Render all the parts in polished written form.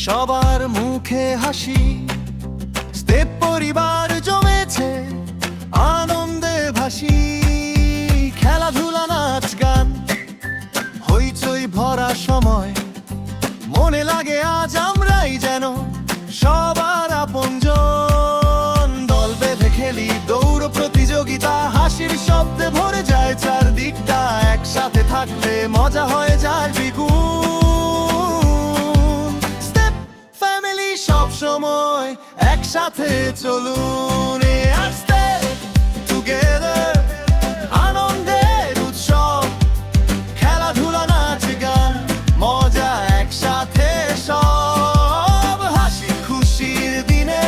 সবার মুখে হাসি, স্টেপ পরিবার জমেছে আনন্দে ভাসি। খেলাধুলা নাচ গান হইচই ভরা সময়, মনে লাগে আজ আমরাই যেন সবার আপনজন। দল বেঁধে খেলি দৌড় প্রতিযোগিতা, হাসির শব্দে ভরে যায় চারদিকটা। একসাথে থাকলে মজা হয়ে যায় দ্বিগুণ। স্টেপ ফ্যামিলি সব সময় একসাথে চলুন। স্টেপ টুগেদার আনন্দের উৎসব, খেলাধুলা নাচ গান মজা একসাথে সব। হাসি খুশির দিনে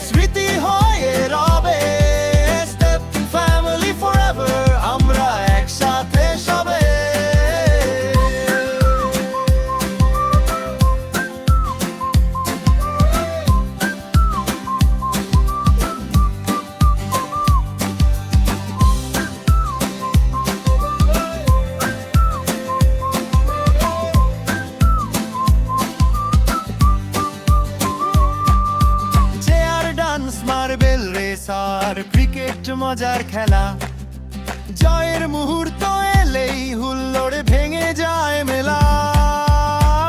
স্মৃতি হয়ে রবে। স্টেপ ফ্যামিলি ফরএভার, আমরা একসাথে সবে। মার্বেল রেস আর ক্রিকেট মজার খেলা, জয়ের মুহূর্ত এলেই হুল্লোড়ে ভেঙে যায় মেলা।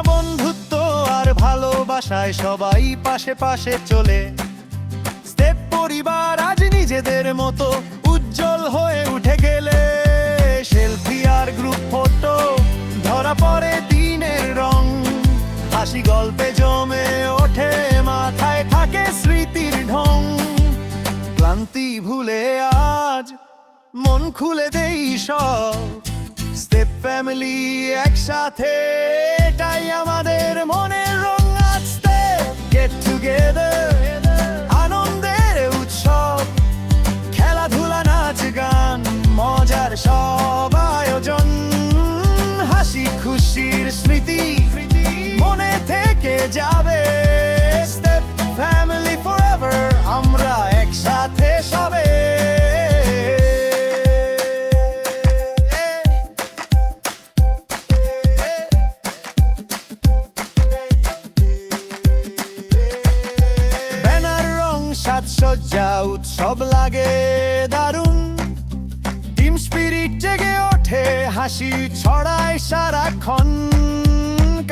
বন্ধুত্ব আর ভালোবাসায় সবাই পাশে পাশে চলে। স্টেপ পরিবার আজ নিজেদের মতো উজ্জ্বল হয়ে উঠে গেলে। সেলফি আর গ্রুপ ফটো ধরা পড়ে দিনের রং, হাসি গল্পে জমে ওঠে, মাথায় থাকে স্মৃতির ঢং। ক্লান্তি ভুলে আজ মন খুলে দেই সব। স্টেপ ফ্যামিলি একসাথে, এটাই আমাদের মনের রং। স্টেপ গেট টুগেদার আনন্দের উৎসব, খেলাধুলা নাচ গান মজার সব আয়োজন। হাসি খুশির স্মৃতি মনে থেকে যাবে। স্টেপ ফ্যামিলি ফরএভার, আমরা একসাথে সবে। ব্যানার রং সাজসজ্জা উৎসব লাগে দারুণ। টিম স্পিরিট জেগে ওঠে, হাসি ছড়ায় সারাক্ষণ।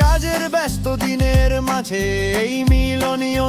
কাজের ব্যস্ত দিনের মাঝে এই মিলনীয়